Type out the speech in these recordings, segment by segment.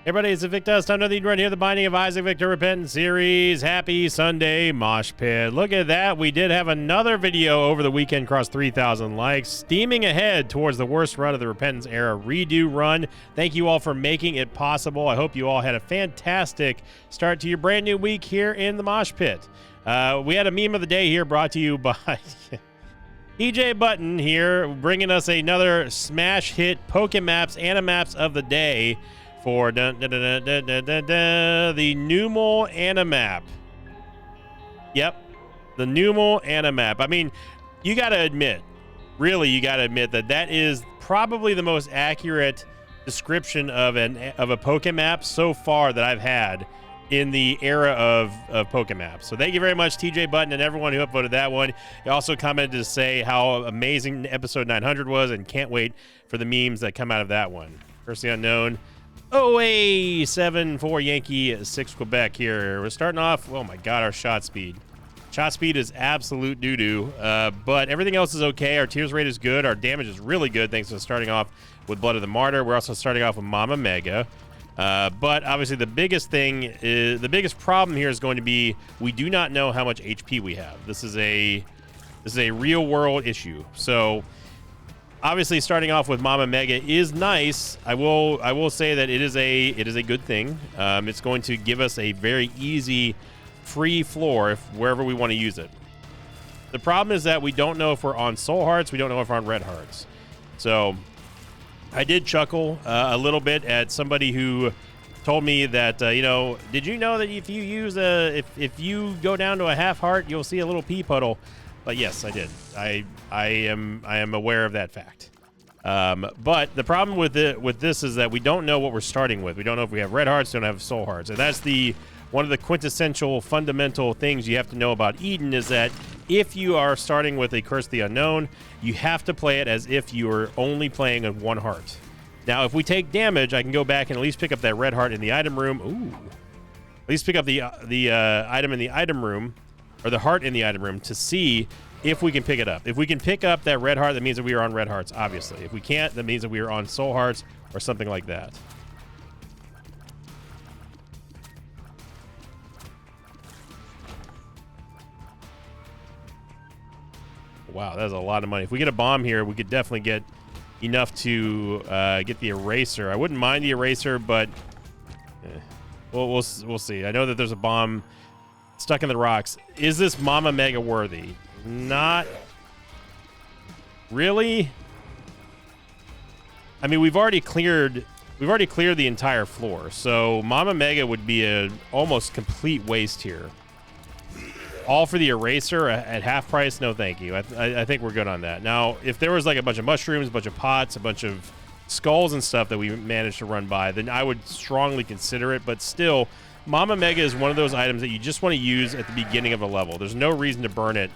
Everybody, it's Invictus. Time to the run here, the Binding of Isaac Victor Repentance series. Happy Sunday, Mosh Pit. Look at that. We did have another video over the weekend, crossed 3,000 likes. Steaming ahead towards the worst run of the Repentance era redo run. Thank you all for making it possible. I hope you all had a fantastic start to your brand new week here in the Mosh Pit. We had a meme of the day here brought to you by TJ Button here, bringing us another smash hit Pokemaps Animaps of the day. For the Numel Animap. Yep, the Numel Animap. I mean, you got to admit, really, you got to admit that that is probably the most accurate description of a Pokemap so far that I've had in the era of Pokemaps. So thank you very much, TJ Button, and everyone who upvoted that one. He also commented to say how amazing episode 900 was and can't wait for the memes that come out of that one. Firstly unknown. OA 7-4 Yankee 6 Quebec here. We're starting off. Oh my God, our shot speed. Shot speed is absolute doo-doo, but everything else is okay. Our tears rate is good. Our damage is really good thanks to starting off with Blood of the Martyr. We're also starting off with Mama Mega. But obviously the biggest problem here is going to be we do not know how much HP we have. This is a real world issue. So obviously, starting off with Mama Mega is nice. I will say that it is a good thing. It's going to give us a very easy, free floor wherever we want to use it. The problem is that we don't know if we're on Soul Hearts. We don't know if we're on Red Hearts. So I did chuckle a little bit at somebody who told me that did you know that if you use if you go down to a half heart, you'll see a little pea puddle. But yes, I did. I am aware of that fact. But the problem with this is that we don't know what we're starting with. We don't know if we have red hearts, don't have soul hearts. And that's one of the quintessential fundamental things you have to know about Eden is that if you are starting with a Curse of the Unknown, you have to play it as if you are only playing with one heart. Now, if we take damage, I can go back and at least pick up that red heart in the item room. Ooh. At least pick up the item in the item room, or the heart in the item room, to see if we can pick it up. If we can pick up that red heart, that means that we are on red hearts, obviously. If we can't, that means that we are on soul hearts or something like that. Wow, that's a lot of money. If we get a bomb here, we could definitely get enough to get the eraser. I wouldn't mind the eraser, but we'll see. I know that there's a bomb stuck in the rocks. Is this Mama Mega worthy? Not really. I mean, we've already cleared the entire floor, so Mama Mega would be a almost complete waste here. All for the eraser at half price? No, thank you. I think we're good on that. Now, if there was like a bunch of mushrooms, a bunch of pots, a bunch of skulls and stuff that we managed to run by, then I would strongly consider it, but still, Mama Mega is one of those items that you just want to use at the beginning of a level. There's no reason to burn it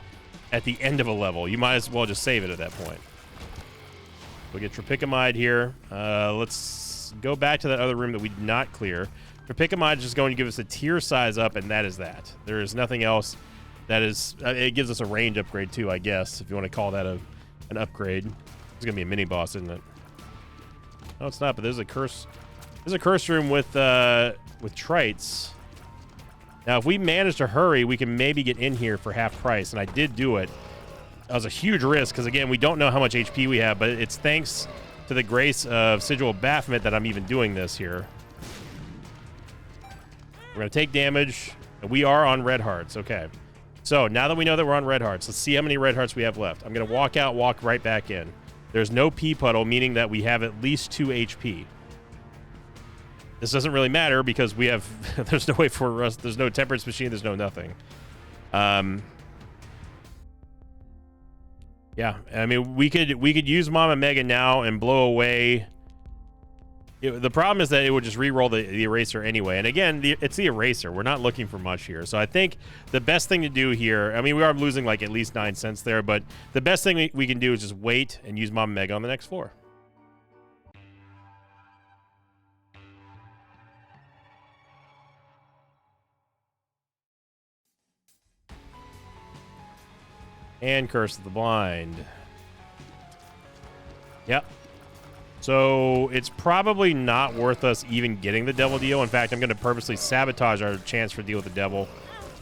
at the end of a level. You might as well just save it at that point. We'll get Tropicamide here. Let's go back to that other room that we did not clear. Tropicamide is just going to give us a tier size up, and that is that. There is nothing else that is... it gives us a range upgrade, too, I guess, if you want to call that an upgrade. It's going to be a mini-boss, isn't it? No, it's not, but there's a curse... There's a curse room with Trites. Now, if we manage to hurry, we can maybe get in here for half price, and I did do it. That was a huge risk, because, again, we don't know how much HP we have, but it's thanks to the grace of Sigil Baphomet that I'm even doing this here. We're going to take damage, and we are on red hearts. Okay. So, now that we know that we're on red hearts, let's see how many red hearts we have left. I'm going to walk out, walk right back in. There's no pea puddle, meaning that we have at least 2 HP. This doesn't really matter because we have... there's no way for us... There's no temperance machine. There's no nothing. Yeah, I mean, we could use Mama Mega now and blow away... the problem is that it would just re-roll the eraser anyway. And again, it's the eraser. We're not looking for much here. So I think the best thing to do here... I mean, we are losing like at least 9 cents there, but the best thing we can do is just wait and use Mama Mega on the next floor. And Curse of the Blind. Yep. So it's probably not worth us even getting the Devil Deal. In fact, I'm going to purposely sabotage our chance for Deal with the Devil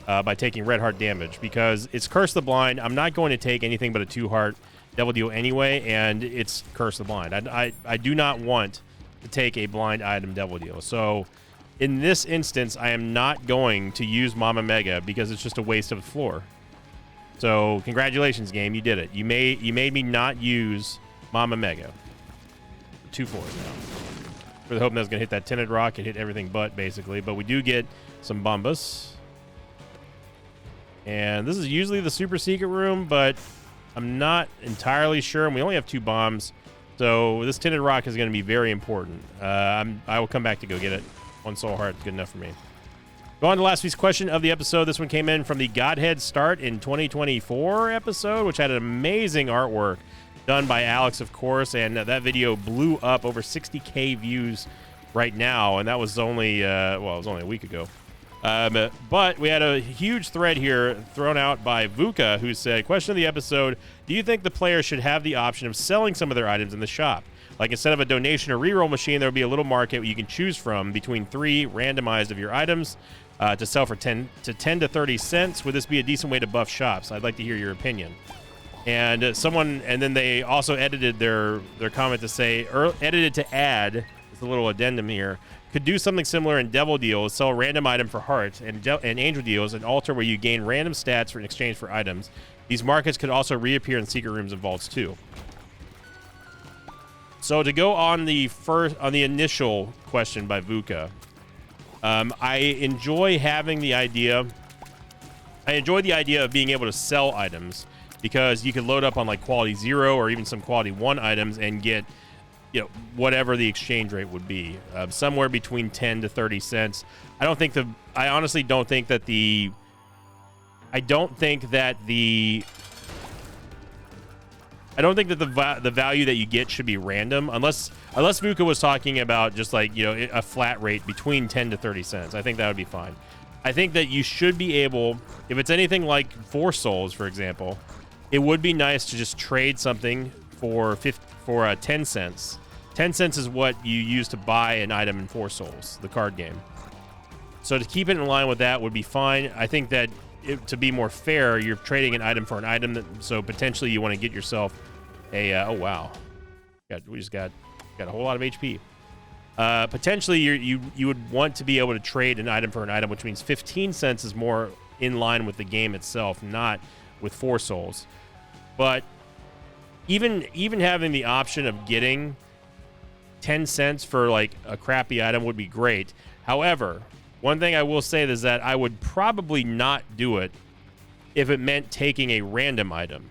by taking Red Heart damage, because it's Curse the Blind. I'm not going to take anything but a 2-heart Devil Deal anyway, and it's Curse the Blind. I do not want to take a blind item Devil Deal. So in this instance, I am not going to use Mama Mega because it's just a waste of the floor. So congratulations, game. You did it. You made me not use Mama Mega. 2 floors now. Really hoping that's going to hit that Tinted Rock and hit everything but, basically. But we do get some Bombas. And this is usually the super secret room, but I'm not entirely sure. And we only have 2 bombs. So this Tinted Rock is going to be very important. I will come back to go get it. 1 soul heart is good enough for me. Go on to the last week's question of the episode. This one came in from the Godhead Start in 2024 episode, which had an amazing artwork done by Alex, of course, and that video blew up over 60K views right now, and that was only, well, it was only a week ago. But we had a huge thread here thrown out by Vuka, who said, question of the episode, do you think the player should have the option of selling some of their items in the shop? Like instead of a donation or reroll machine, there would be a little market you can choose from between 3 randomized of your items to sell for 10 to 30 cents. Would this be a decent way to buff shops? I'd like to hear your opinion. And and then they also edited their comment to say, edited to add, it's a little addendum here, could do something similar in Devil Deals, sell a random item for hearts, and Angel Deals, an altar where you gain random stats in exchange for items. These markets could also reappear in secret rooms and vaults too. So to go on the initial question by Vuka, I enjoy the idea of being able to sell items, because you can load up on like quality 0 or even some quality 1 items and get, whatever the exchange rate would be, somewhere between 10 to 30 cents. I honestly don't think that the value that you get should be random, unless Vuka was talking about just like, a flat rate between 10 to 30 cents. I think that would be fine. I think that you should be able, if it's anything like 4 souls, for example, it would be nice to just trade something for 10 cents. 10 cents is what you use to buy an item in 4 souls, the card game. So to keep it in line with that would be fine. I think that to be more fair, you're trading an item for an item, so potentially you want to get yourself a oh wow, we just got a whole lot of HP. Potentially you would want to be able to trade an item for an item, which means 15 cents is more in line with the game itself, not with 4 souls. But even having the option of getting 10 cents for like a crappy item would be great. However, one thing I will say is that I would probably not do it if it meant taking a random item.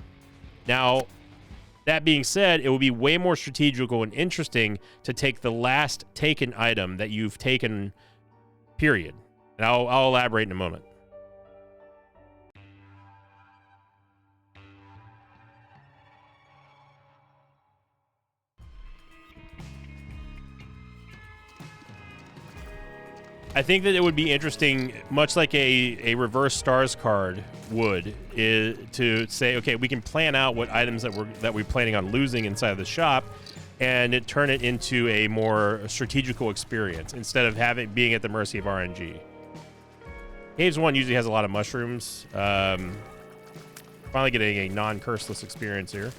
Now, that being said, it would be way more strategical and interesting to take the last taken item that you've taken, period. And I'll elaborate in a moment. I think that it would be interesting, much like a reverse stars card would, to say, okay, we can plan out what items that we're planning on losing inside of the shop, and turn it into a more strategical experience instead of being at the mercy of RNG. Caves 1 usually has a lot of mushrooms. Finally getting a non-curseless experience here.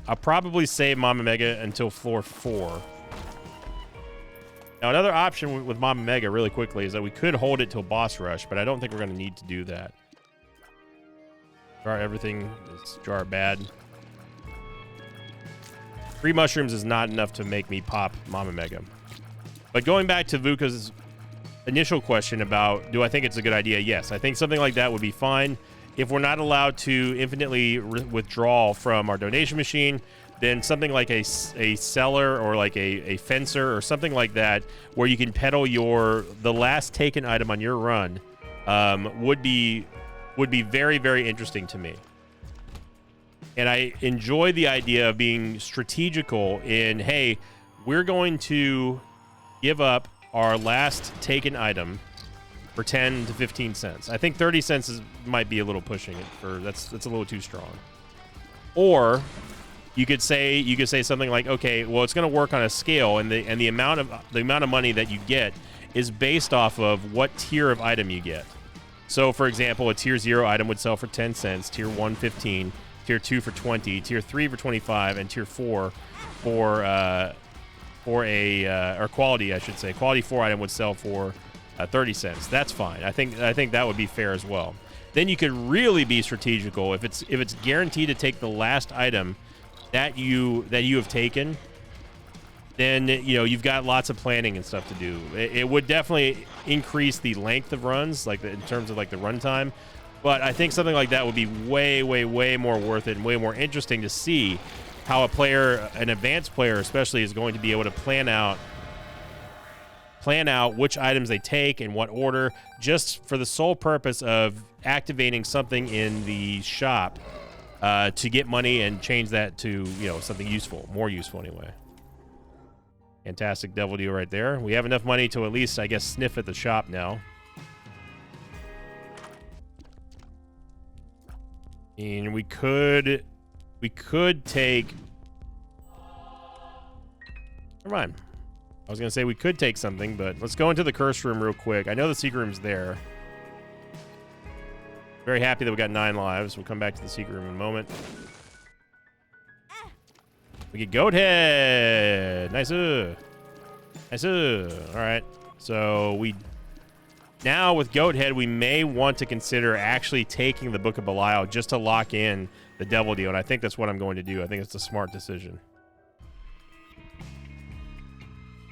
I'll probably save Mama Mega until floor 4. Now, another option with Mama Mega really quickly is that we could hold it till boss rush, but I don't think we're going to need to do that. Jar everything. It's jar bad. 3 mushrooms is not enough to make me pop Mama Mega. But going back to Vuka's initial question about, do I think it's a good idea? Yes, I think something like that would be fine. If we're not allowed to infinitely withdraw from our donation machine, then something like a seller or like a fencer or something like that, where you can peddle the last taken item on your run, would be very, very interesting to me. And I enjoy the idea of being strategical in, hey, we're going to give up our last taken item for 10 to 15 cents. I think 30 cents might be a little pushing it, that's a little too strong. Or you could say something like, okay, well, it's going to work on a scale, and the amount of money that you get is based off of what tier of item you get. So, for example, a tier 0 item would sell for 10 cents, tier 1 15, tier 2 for 20, tier 3 for 25, and tier 4 for or quality, I should say. Quality 4 item would sell for 30 cents. That's fine. I think that would be fair as well. Then you could really be strategical if it's guaranteed to take the last item that you have taken. Then you've got lots of planning and stuff to do. It would definitely increase the length of runs, like in terms of like the runtime. But I think something like that would be way, way, way more worth it and way more interesting to see how a player, an advanced player especially, is going to be able to plan out which items they take in what order, just for the sole purpose of activating something in the shop to get money and change that to something useful, more useful anyway. Fantastic devil deal right there. We have enough money to at least, I guess, sniff at the shop now. And we could take... Never mind. I was going to say we could take something, but let's go into the curse room real quick. I know the secret room's there. Very happy that we got 9 lives. We'll come back to the secret room in a moment. We get Goat Head. Nice. Nice. All right. So now with Goat Head, we may want to consider actually taking the Book of Belial just to lock in the devil deal. And I think that's what I'm going to do. I think it's a smart decision.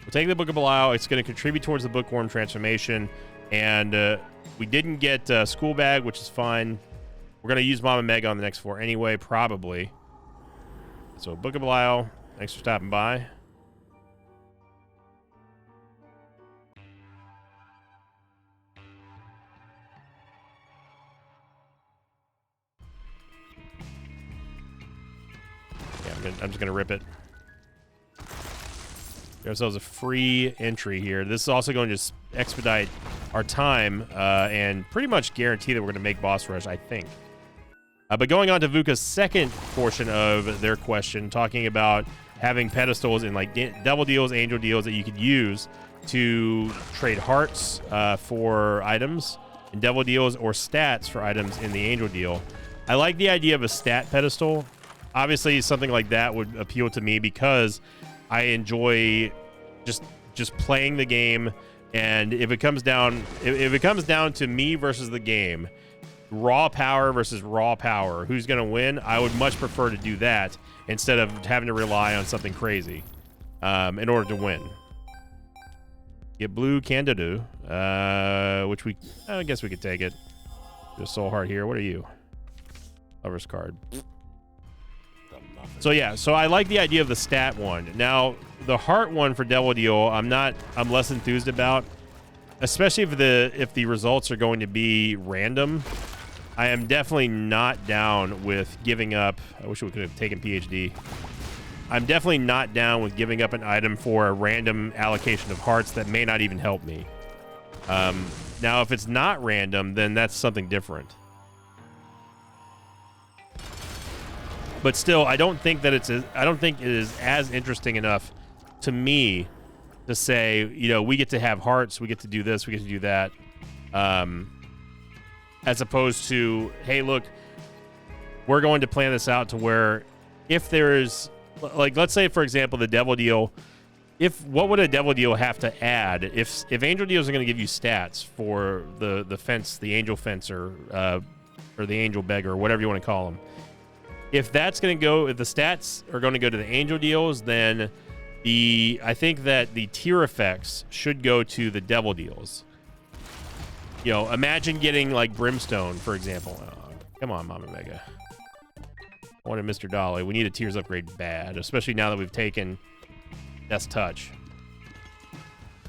We'll take the Book of Belial. It's going to contribute towards the Bookworm transformation. And we didn't get School Bag, which is fine. We're going to use Mama Mega on the next floor anyway, probably. So, Book of Belial, thanks for stopping by. Yeah, I'm just going to rip it. Give ourselves a free entry here. This is also going to expedite our time and pretty much guarantee that we're going to make boss rush, I think. But going on to Vuka's second portion of their question, talking about having pedestals and like devil deals, angel deals that you could use to trade hearts for items, and devil deals or stats for items in the angel deal. I like the idea of a stat pedestal. Obviously, something like that would appeal to me because I enjoy just playing the game, and if it comes down to me versus the game, raw power versus raw power, who's going to win? I would much prefer to do that instead of having to rely on something crazy in order to win. Get blue Candidoo, which I guess we could take it. Just Soul Heart here. What are you? Lover's card. So yeah, so I like the idea of the stat one. Now, the heart one for Devil Deal, I'm less enthused about, especially if the results are going to be random. I am definitely not down with giving up. I wish we could have taken PhD. I'm definitely not down with giving up an item for a random allocation of hearts that may not even help me. Now, if it's not random, then that's something different. But still, I don't think it is as interesting enough to me to say, we get to have hearts, we get to do this, we get to do that. As opposed to, hey, look, we're going to plan this out to where if there's, like, let's say, for example, the devil deal, what would a devil deal have to add if angel deals are going to give you stats for the fence, the angel fencer, or the angel beggar, or whatever you want to call them? If that's going to go, if the stats are going to go to the angel deals, then I think that the tier effects should go to the devil deals. Imagine getting like Brimstone, for example. Oh, come on, Mama Mega. I wanted Mr. Dolly. We need a tiers upgrade bad, especially now that we've taken Death's Touch.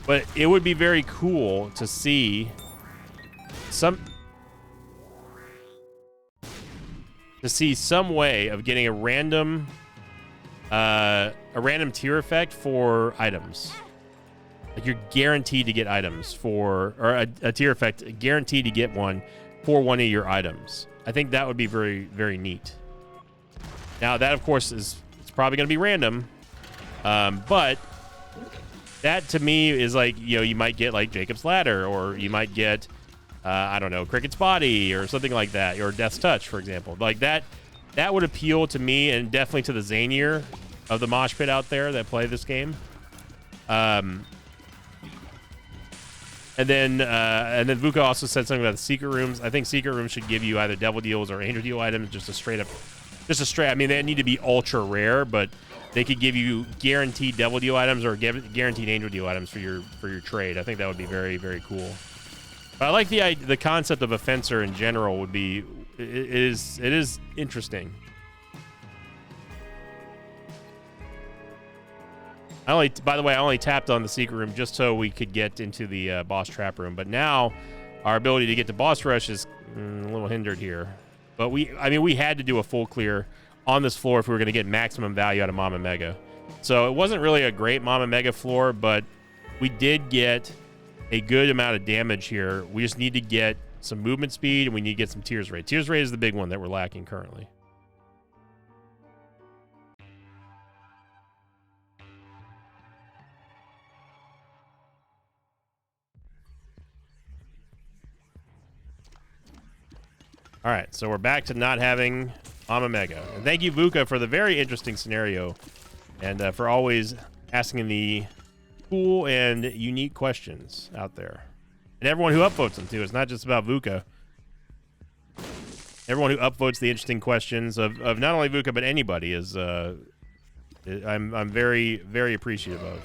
But it would be very cool to see some way of getting a random tier effect for items. Like, you're guaranteed to get items or a tier effect, guaranteed to get one for one of your items. I think that would be very, very neat. Now, that, of course, it's probably going to be random. But that to me is like, you know, you might get like Jacob's Ladder, or you might get, I don't know, Cricket's Body or something like that, or Death's Touch, for example. Like that would appeal to me, and definitely to the zanier of the mosh pit out there that play this game. And then Vuka also said something about the secret rooms. I think secret rooms should give you either devil deals or angel deal items, just a straight. I mean, they need to be ultra rare, but they could give you guaranteed devil deal items or guaranteed angel deal items for your trade. I think that would be very, very cool. But I like the concept of a fencer in general. Would be it is interesting. By the way, I only tapped on the secret room just so we could get into the boss trap room. But now our ability to get to boss rush is a little hindered here. But we had to do a full clear on this floor if we were going to get maximum value out of Mama Mega. So it wasn't really a great Mama Mega floor, but we did get a good amount of damage here. We just need to get some movement speed, and we need to get some Tears Rate. Tears Rate is the big one that we're lacking currently. All right, so we're back to not having Mama Mega. And thank you, Vuka, for the very interesting scenario, and for always asking the cool and unique questions out there. And everyone who upvotes them, too. It's not just about Vuka. Everyone who upvotes the interesting questions of not only Vuka, but anybody is I'm very, very appreciative of.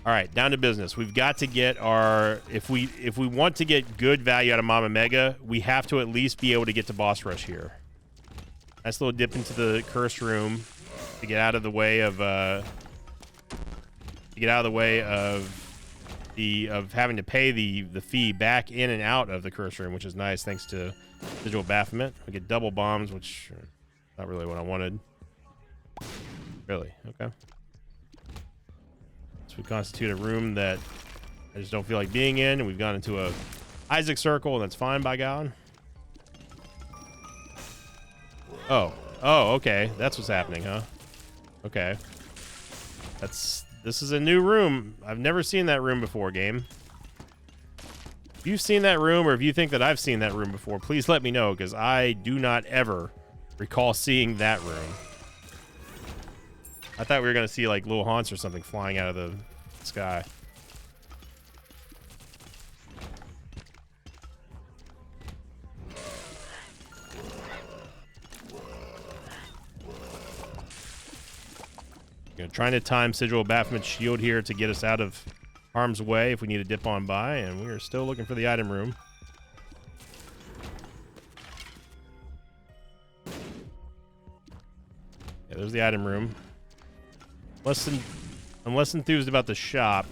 All right, down to business. We've got to get our if we want to get good value out of Mama Mega, we have to at least be able to get to boss rush here. Nice little dip into the curse room to get out of the way of having to pay the fee back in and out of the curse room, which is nice thanks to Sigil Baphomet. We get double bombs, which not really what I wanted. Really? Okay. So we constitute a room that I just don't feel like being in, and we've gone into a Isaac circle, and that's fine by God. Oh, okay. That's what's happening, huh? Okay. This is a new room. I've never seen that room before, game. If you've seen that room, or if you think that I've seen that room before, please let me know, because I do not ever recall seeing that room. I thought we were going to see, like, little haunts or something flying out of the sky. Trying to time Sigil Baphomet's shield here to get us out of harm's way if we need to dip on by, and we are still looking for the item room. Yeah, there's the item room. I'm less enthused about the shop.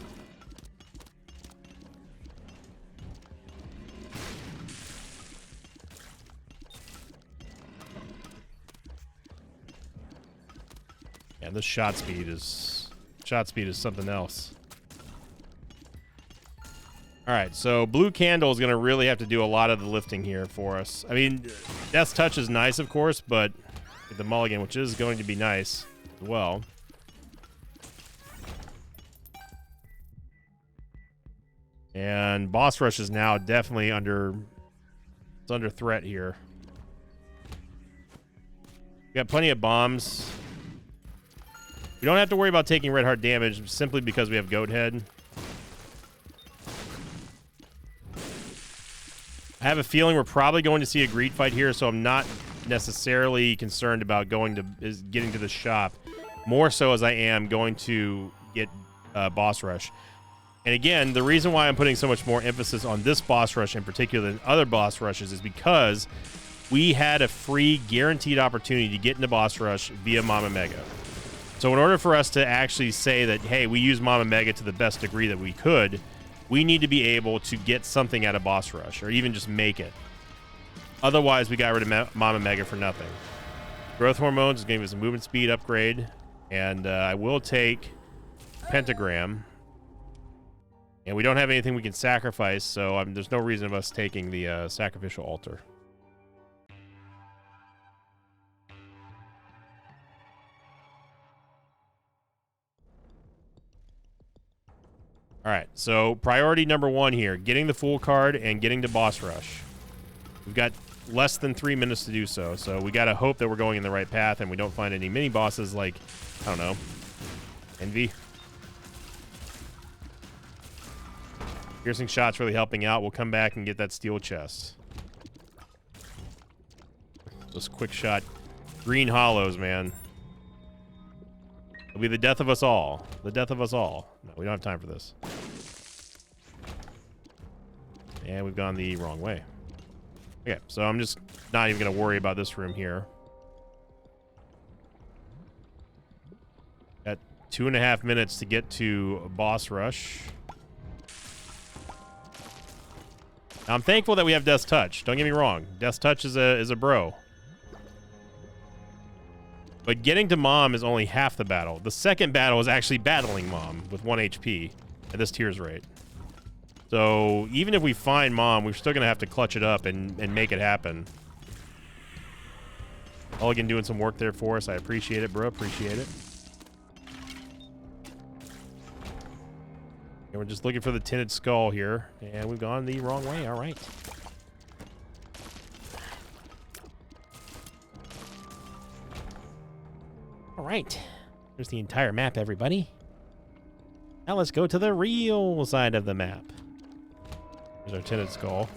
Yeah, this shot speed is something else. All right, so Blue Candle is going to really have to do a lot of the lifting here for us. I mean, Death's Touch is nice, of course, but the mulligan, which is going to be nice as well. And boss rush is now definitely under threat here. We got plenty of bombs. We don't have to worry about taking red heart damage simply because we have Goat Head. I have a feeling we're probably going to see a greed fight here, so I'm not necessarily concerned about getting to the shop. More so as I am going to get boss rush. And again, the reason why I'm putting so much more emphasis on this boss rush in particular than other boss rushes is because we had a free guaranteed opportunity to get into boss rush via Mama Mega. So in order for us to actually say that, hey, we use Mama Mega to the best degree that we could, we need to be able to get something out of boss rush, or even just make it. Otherwise, we got rid of Mama Mega for nothing. Growth Hormones is going to give us a movement speed upgrade, and I will take Pentagram. And we don't have anything we can sacrifice, so there's no reason of us taking the sacrificial altar. All right, so priority number 1 here, getting the Fool card and getting to boss rush. We've got less than 3 minutes to do so, so we got to hope that we're going in the right path and we don't find any mini bosses like, I don't know, Envy. Piercing shot's really helping out. We'll come back and get that steel chest. Just quick shot. Green hollows, man. It'll be the death of us all. The death of us all. No, we don't have time for this. And we've gone the wrong way. Okay, so I'm just not even going to worry about this room here. Got 2.5 minutes to get to boss rush. Now, I'm thankful that we have Death's Touch. Don't get me wrong. Death's Touch is a bro. But getting to Mom is only half the battle. The second battle is actually battling Mom with 1 HP at this tears rate. So even if we find Mom, we're still going to have to clutch it up and make it happen. Mulligan doing some work there for us. I appreciate it, bro. Appreciate it. And we're just looking for the tinted skull here. And we've gone the wrong way. All right. All right. There's the entire map, everybody. Now let's go to the real side of the map. There's our tinted skull.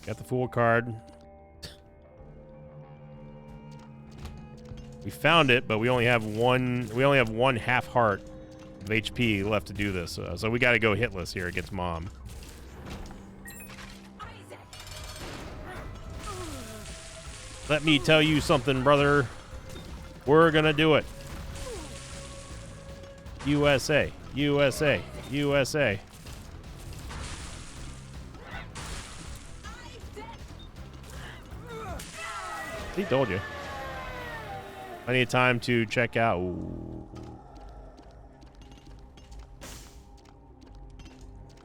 Got the Fool card. We found it, but we only have one half heart of HP left to do this. So we got to go hitless here against Mom. Let me tell you something, brother. We're gonna do it. USA, USA, USA. He told you. Plenty of time to check out. Ooh.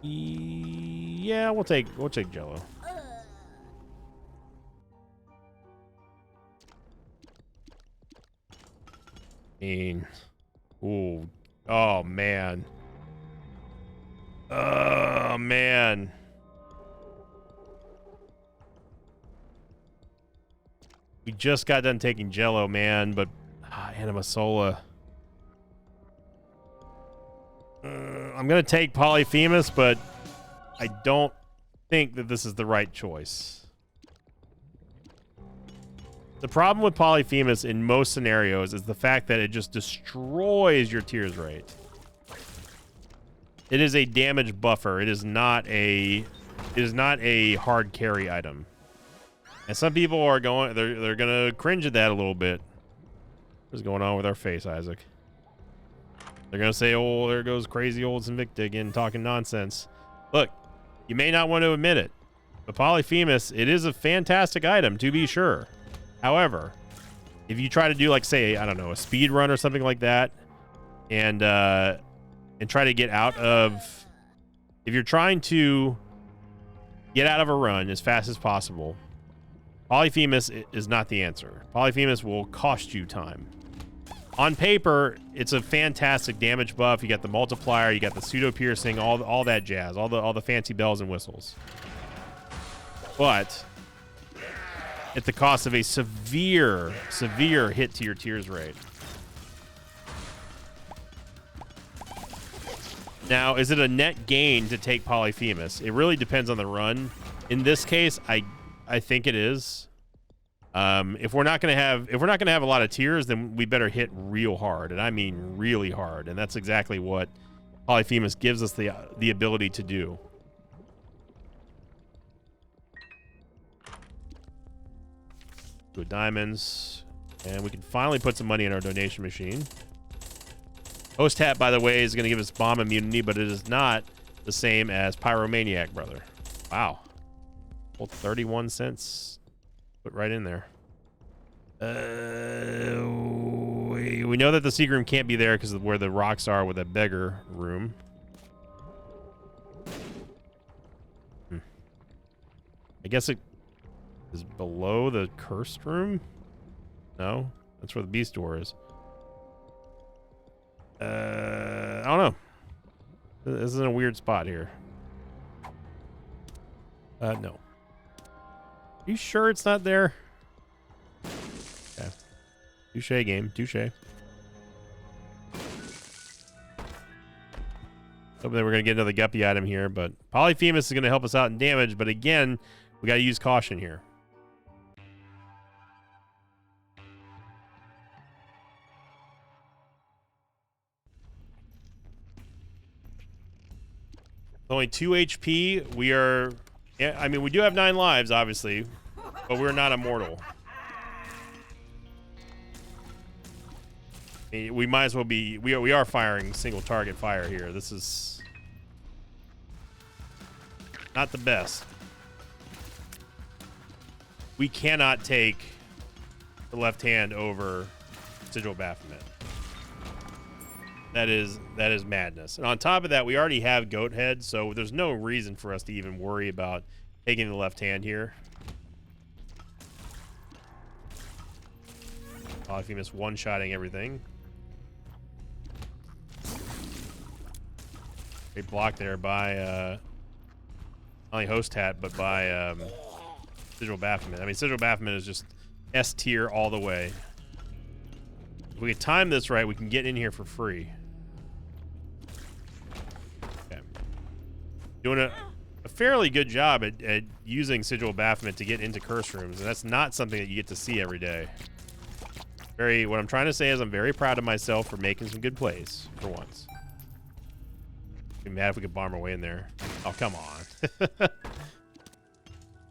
Yeah, we'll take Jello. Ooh. Oh man. Oh man. We just got done taking Jello, man, but Anima Sola. I'm gonna take Polyphemus, but I don't think that this is the right choice. The problem with Polyphemus in most scenarios is the fact that it just destroys your tears rate. It is a damage buffer. It is not a hard carry item. And some people are they're gonna cringe at that a little bit. What's going on with our face, Isaac? They're gonna say, "Oh, there goes crazy old Sinvicta again talking nonsense." Look, you may not want to admit it, but Polyphemus, it is a fantastic item to be sure. However, if you try to do, like, say, I don't know, a speed run or something like that, and try to get out of, if you're trying to get out of a run as fast as possible, Polyphemus is not the answer. Polyphemus will cost you time. On paper, it's a fantastic damage buff. You got the multiplier, you got the pseudo piercing, all that jazz, all the fancy bells and whistles. But at the cost of a severe hit to your tears rate. Now, is it a net gain to take Polyphemus? It really depends on the run. In this case, I think it is. If we're not gonna have a lot of tears, then we better hit real hard, and I mean really hard, and that's exactly what Polyphemus gives us the ability to do. Good diamonds, and we can finally put some money in our donation machine. Host hat, by the way, is going to give us bomb immunity, but it is not the same as Pyromaniac, brother. Wow. Well, 31 cents. Put right in there. We know that the secret room can't be there because of where the rocks are with a beggar room. I guess it is below the cursed room? No? That's where the beast door is. I don't know. This is in a weird spot here. No. Are you sure it's not there? Okay. Touche game. Touche. Hoping that we're going to get another guppy item here, but Polyphemus is going to help us out in damage, but again, we got to use caution here. Only 2 HP. We are... I mean, we do have 9 lives, obviously, but we're not immortal. I mean, we might as well be... We are firing single target fire here. This is... not the best. We cannot take the left hand over Sigil Baphomet. That is madness. And on top of that, we already have Goat Head, so there's no reason for us to even worry about taking the left hand here. Polyphemus one-shotting everything. Great block there by not only Host Hat, but by Sigil Baphomet. I mean, Sigil Baphomet is just S tier all the way. If we can time this right, we can get in here for free. Okay. Doing a fairly good job at using Sigil Baphomet to get into curse rooms, and that's not something that you get to see every day. What I'm trying to say is I'm very proud of myself for making some good plays for once. I'd be mad if we could bomb our way in there. Oh, come on. Of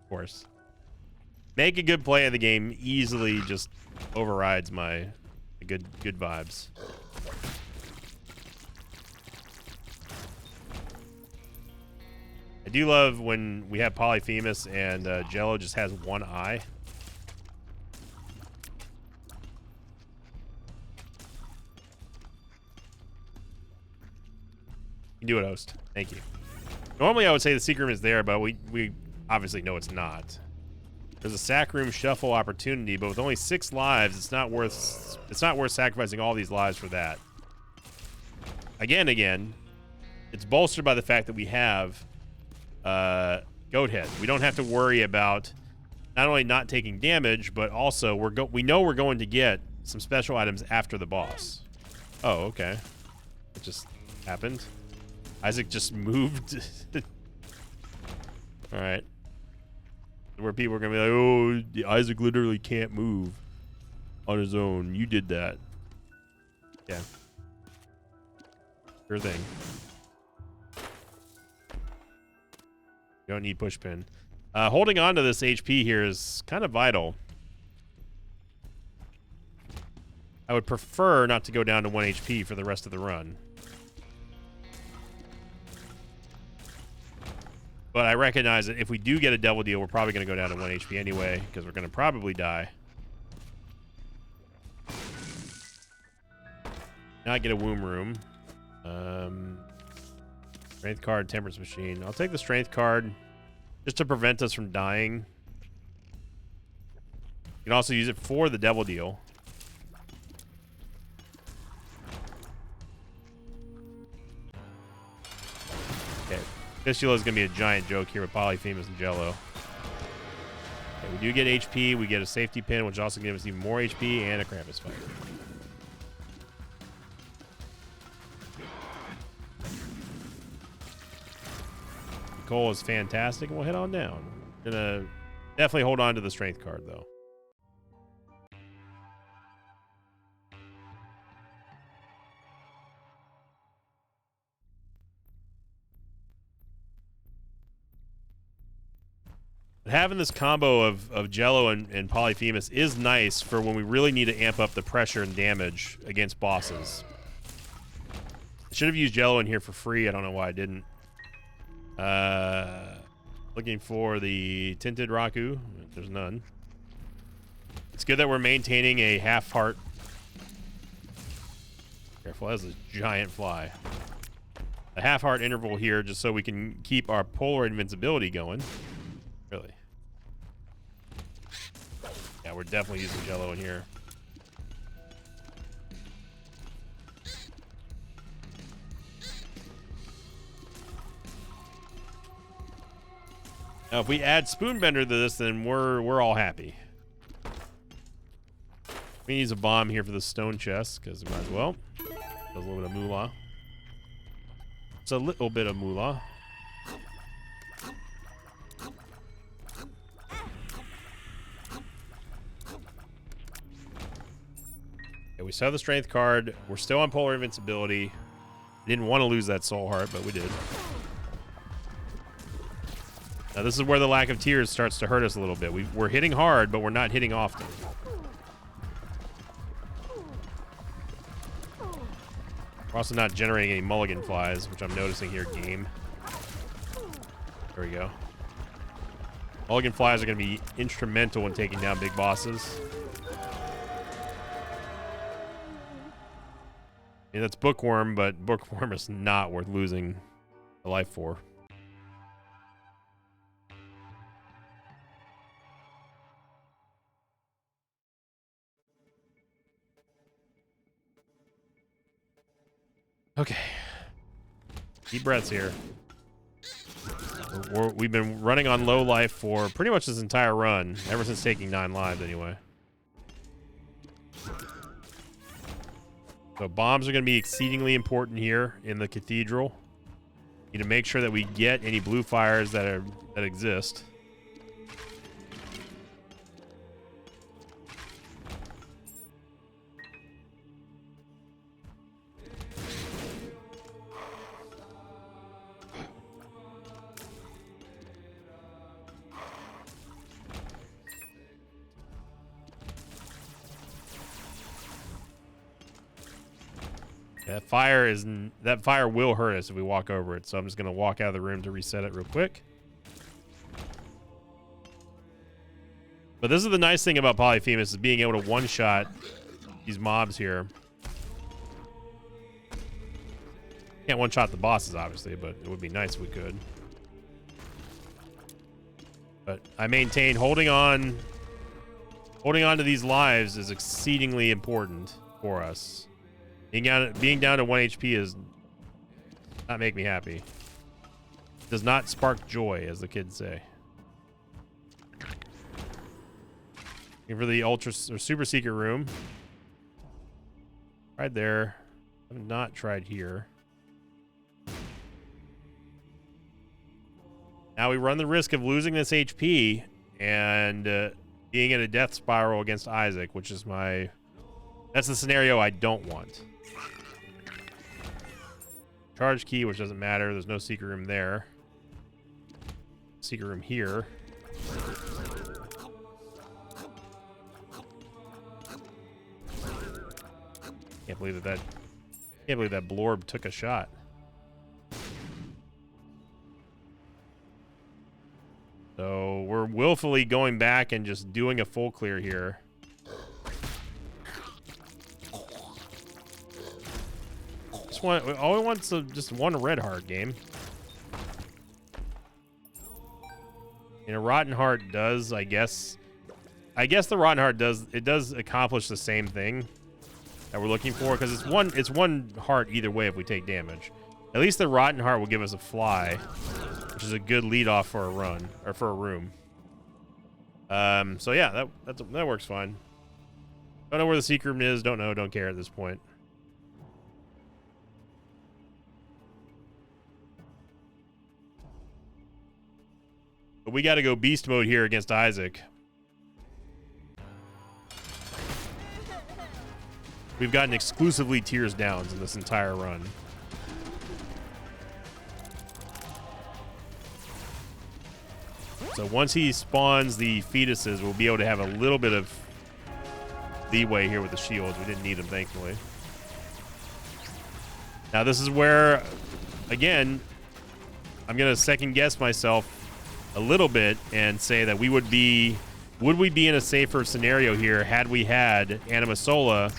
course. Make a good play of the game easily just overrides my good vibes. I do love when we have Polyphemus and Jello just has one eye. You can do it, Host. Thank you. Normally I would say the secret room is there, but we obviously know it's not. There's a sack room shuffle opportunity, but with only 6 lives, it's not worth sacrificing all these lives for that. Again, it's bolstered by the fact that we have Goat Head. We don't have to worry about not only not taking damage, but also we know we're going to get some special items after the boss. Oh, okay. It just happened. Isaac just moved. All right. Where people are going to be like, oh, Isaac literally can't move on his own. You did that. Yeah. Sure thing. You don't need push pin. Holding on to this HP here is kind of vital. I would prefer not to go down to 1 HP for the rest of the run. But I recognize that if we do get a double deal, we're probably going to go down to 1 HP anyway, because we're going to probably die. Not get a womb room. Strength card, temperance machine. I'll take the strength card just to prevent us from dying. You can also use it for the double deal. Okay. Fistula is going to be a giant joke here with Polyphemus and Jello. Okay, we do get HP. We get a safety pin, which also gives us even more HP and a Krampus fight. Nicole is fantastic, and we'll head on down. Gonna definitely hold on to the strength card, though. Having this combo of Jello and Polyphemus is nice for when we really need to amp up the pressure and damage against bosses. I should have used Jello in here for free. I don't know why I didn't. Looking for the Tinted Raku. There's none. It's good that we're maintaining a half heart. Careful, that's a giant fly. A half heart interval here just so we can keep our polar invincibility going. Really. Yeah, we're definitely using Jello in here. Now, if we add Spoonbender to this, then we're all happy. We use a bomb here for the stone chest, because we might as well. Does a little bit of moolah. It's a little bit of moolah. Okay, we still have the strength card. We're still on polar invincibility. Didn't want to lose that soul heart, but we did. Now this is where the lack of tears starts to hurt us a little bit. We're hitting hard, but we're not hitting often. We're also not generating any mulligan flies, which I'm noticing here, game. There we go. Mulligan flies are going to be instrumental in taking down big bosses. Yeah, that's Bookworm, but Bookworm is not worth losing a life for. Okay. Deep breaths here. We've been running on low life for pretty much this entire run, ever since taking 9 lives anyway. So bombs are going to be exceedingly important here in the cathedral. Need to make sure that we get any blue fires that exist. That fire will hurt us if we walk over it, so I'm just gonna walk out of the room to reset it real quick. But this is the nice thing about Polyphemus, is being able to one-shot these mobs here. Can't one-shot the bosses, obviously, but it would be nice if we could. But I maintain holding on to these lives is exceedingly important for us. Being down to 1 HP is not make me happy. Does not spark joy, as the kids say. Looking for the ultra or super secret room. Right there. I've not tried here. Now we run the risk of losing this HP and being in a death spiral against Isaac, which is that's the scenario I don't want. Charge key, which doesn't matter. There's no secret room there. Secret room here. Can't believe that Blorb took a shot. So we're willfully going back and just doing a full clear here. All we want is just one red heart, game. And a rotten heart does, I guess the rotten heart does accomplish the same thing that we're looking for, because it's one heart either way if we take damage. At least the rotten heart will give us a fly, which is a good lead off for a run or for a room. So yeah, that works fine. Don't know where the secret room is. Don't care at this point. But we got to go beast mode here against Isaac. We've gotten exclusively tears downs in this entire run. So once he spawns the fetuses, we'll be able to have a little bit of leeway here with the shields. We didn't need them, thankfully. Now this is where, again, I'm going to second guess myself a little bit and say that we would would we be in a safer scenario here had we had Anima Sola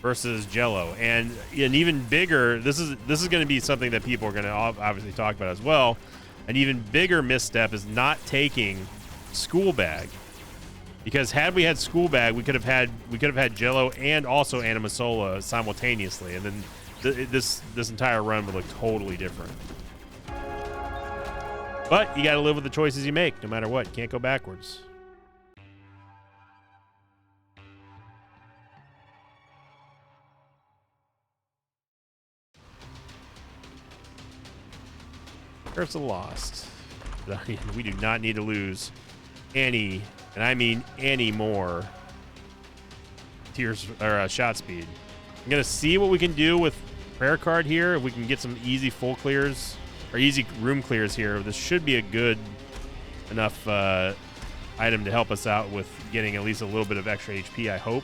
versus Jello? And an even bigger, this is going to be something that people are going to obviously talk about as well. An even bigger misstep is not taking School Bag, because had we had School Bag, we could have had Jello and also Anima Sola simultaneously, and then this entire run would look totally different. But you got to live with the choices you make, no matter what. You can't go backwards. Curse of the Lost. We do not need to lose any, and I mean any more tears or shot speed. I'm gonna see what we can do with prayer card here. If we can get some easy full clears or easy room clears here, this should be a good enough item to help us out with getting at least a little bit of extra HP, I hope.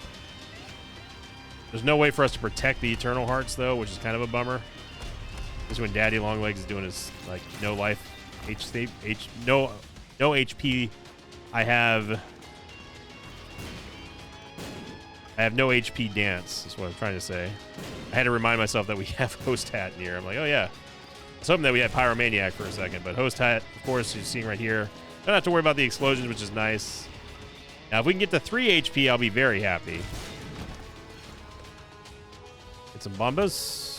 There's no way for us to protect the Eternal Hearts though, which is kind of a bummer. This is when Daddy Longlegs is doing his like no life no HP. I have no HP dance, is what I'm trying to say. I had to remind myself that we have Host Hat in here. I'm like, oh yeah. I was hoping that we had Pyromaniac for a second, but Host Hat, of course, you're seeing right here. Don't have to worry about the explosions, which is nice. Now, if we can get to 3 HP, I'll be very happy. Get some Bombas.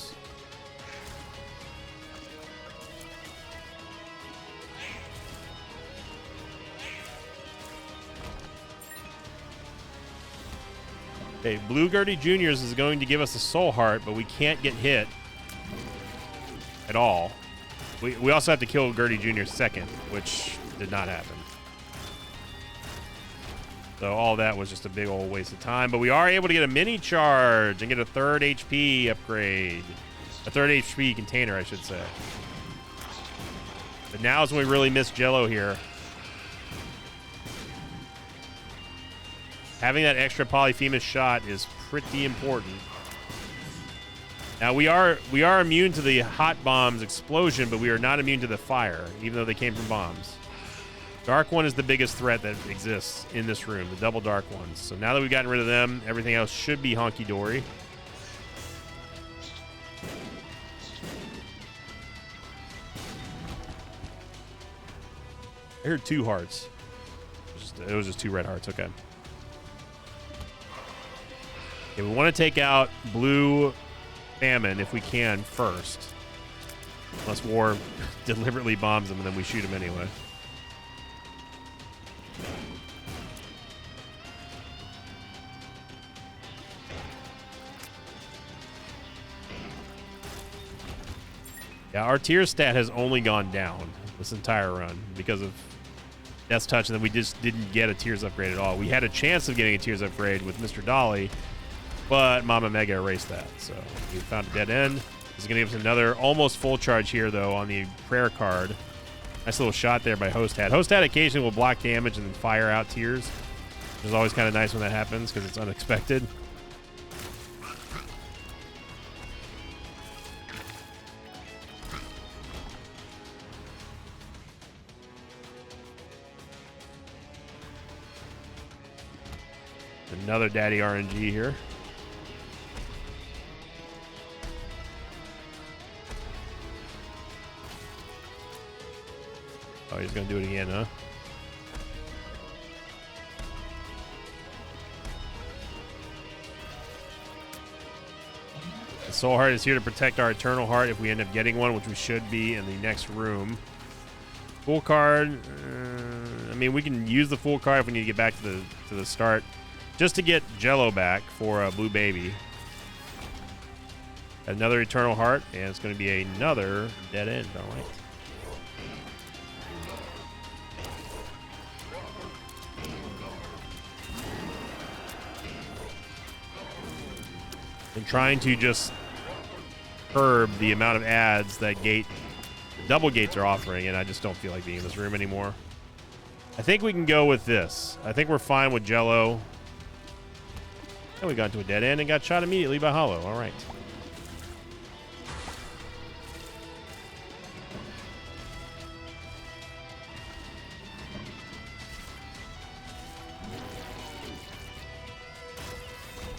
Okay, Blue Gurdy Juniors is going to give us a Soul Heart, but we can't get hit at all. We also have to kill Gurdy Jr. second, which did not happen. So all that was just a big old waste of time. But we are able to get a mini charge and get a 3rd HP upgrade. A 3rd HP container, I should say. But now is when we really miss Jello here. Having that extra Polyphemus shot is pretty important. Now we are immune to the hot bombs explosion, but we are not immune to the fire, even though they came from bombs. Dark One is the biggest threat that exists in this room, the double Dark Ones. So now that we've gotten rid of them, everything else should be honky-dory. I heard 2 hearts. It was just 2 red hearts, okay. Okay, we want to take out Blue Famine if we can first. Unless War deliberately bombs them and then we shoot him anyway. Yeah, our tier stat has only gone down this entire run because of Death's Touch, and then we just didn't get a Tears upgrade at all. We had a chance of getting a Tears upgrade with Mr. Dolly, but Mama Mega erased that. So we found a dead end. This is going to give us another almost full charge here, though, on the prayer card. Nice little shot there by Host Hat. Host Hat occasionally will block damage and then fire out Tears, which is always kind of nice when that happens because it's unexpected. Another Daddy RNG here. Oh, he's going to do it again, huh? The Soul Heart is here to protect our Eternal Heart if we end up getting one, which we should be in the next room. Full card. I mean, we can use the full card if we need to get back to the start, just to get Jello back for a Blue Baby. Another Eternal Heart, and it's going to be another dead end. All right. I'm trying to just curb the amount of ads that double gates are offering, and I just don't feel like being in this room anymore. I think we can go with this. I think we're fine with Jello. And we got to a dead end and got shot immediately by Hollow. All right.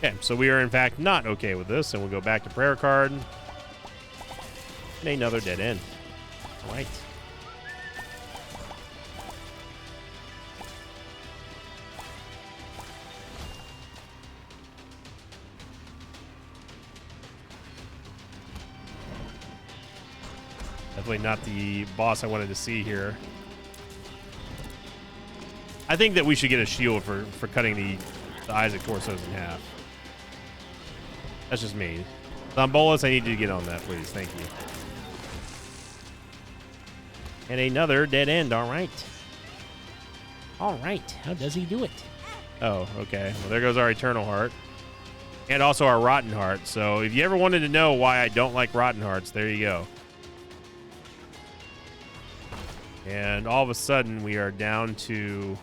Okay, so we are in fact not okay with this, and we'll go back to prayer card. And another dead end. All right. Definitely not the boss I wanted to see here. I think that we should get a shield for cutting the Isaac torsos in half. That's just me. Zombolas, I need you to get on that, please. Thank you. And another dead end. All right. All right. How does he do it? Oh, okay. Well, there goes our Eternal Heart. And also our Rotten Heart. So if you ever wanted to know why I don't like Rotten Hearts, there you go. And all of a sudden, we are down to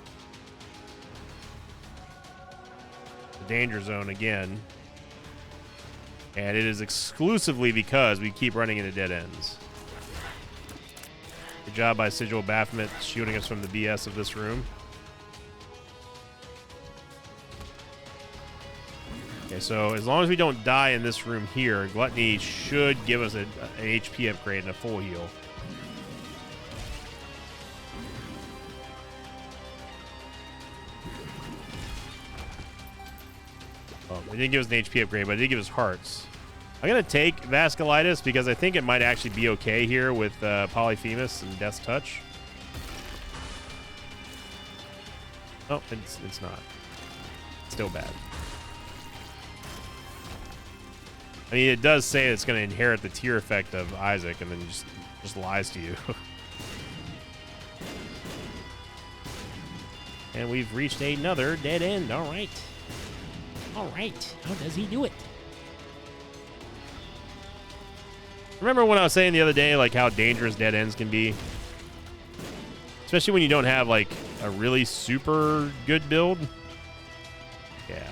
the danger zone again. And it is exclusively because we keep running into dead ends. Good job by Sigil Baphomet shielding us from the BS of this room. Okay, so as long as we don't die in this room here, Gluttony should give us an HP upgrade and a full heal. Oh, it didn't give us an HP upgrade, but it did give us hearts. I'm going to take Vasculitis because I think it might actually be okay here with Polyphemus and Death's Touch. Oh, it's not. It's still bad. I mean, it does say it's going to inherit the tear effect of Isaac and then just lies to you. And we've reached another dead end. All right. All right. How does he do it? Remember when I was saying the other day, like, how dangerous dead ends can be? Especially when you don't have, like, a really super good build. Yeah.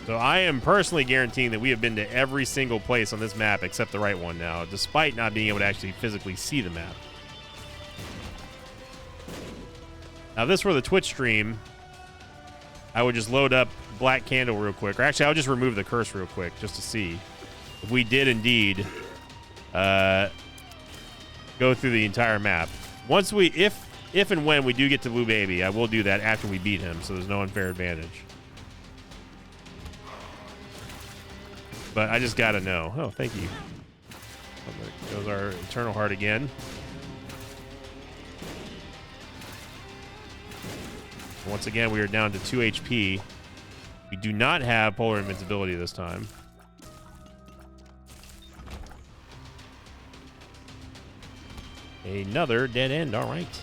So I am personally guaranteeing that we have been to every single place on this map except the right one now, despite not being able to actually physically see the map. Now, if this were the Twitch stream, I would just load up Black Candle real quick. Or actually, I would just remove the curse real quick just to see if we did indeed go through the entire map. Once we, if and when we do get to Blue Baby, I will do that after we beat him, so there's no unfair advantage. But I just gotta know. Oh, thank you. There goes our Eternal Heart again. Once again, we are down to 2 HP. We do not have Polar Invincibility this time. Another dead end. All right.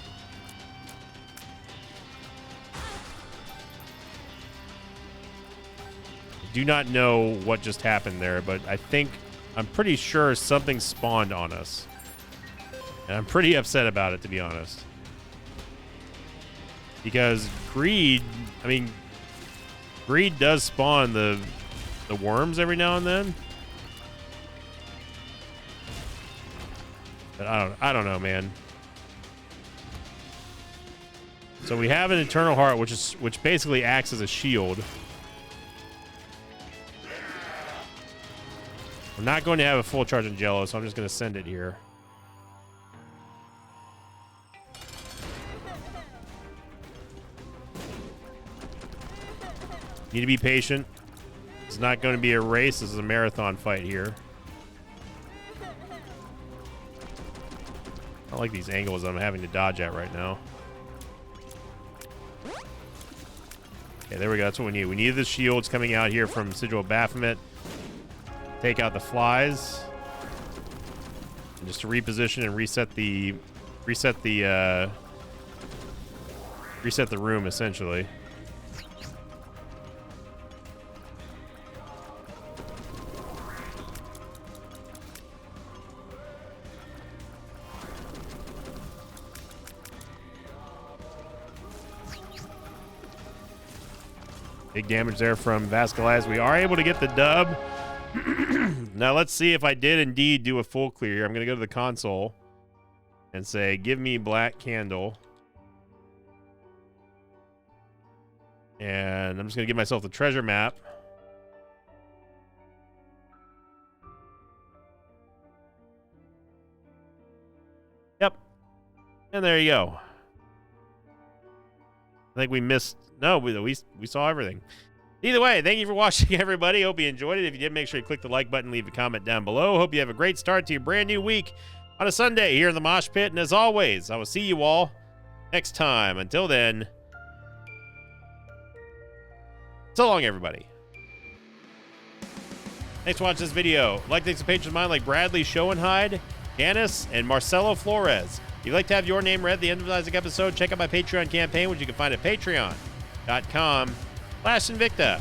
I do not know what just happened there, but I'm pretty sure something spawned on us. And I'm pretty upset about it, to be honest. Because Greed does spawn the worms every now and then. But I don't know, man. So we have an Eternal Heart, which basically acts as a shield. I'm not going to have a full charge on Jello, so I'm just going to send it here. Need to be patient. It's not going to be a race. This is a marathon fight here. I like these angles I'm having to dodge at right now. Okay, there we go. That's what we need. We need the shields coming out here from Sigil Baphomet. Take out the flies. And just to reposition and reset the room, essentially. Big damage there from Vasculitis. We are able to get the dub. Now let's see if I did indeed do a full clear. I'm going to go to the console and say, give me Black Candle. And I'm just going to give myself the treasure map. And there you go. I think we missed. No, we saw everything. Either way, thank you for watching, everybody. Hope you enjoyed it. If you did, make sure you click the like button, leave a comment down below. Hope you have a great start to your brand new week on a Sunday here in the Mosh Pit. And as always, I will see you all next time. Until then, so long, everybody. Thanks for watching this video. Like, thanks to patrons of mine like Bradley Schoenhide, Janice, and Marcelo Flores. If you'd like to have your name read at the end of the episode, check out my Patreon campaign, which you can find at patreon.com/Invicta.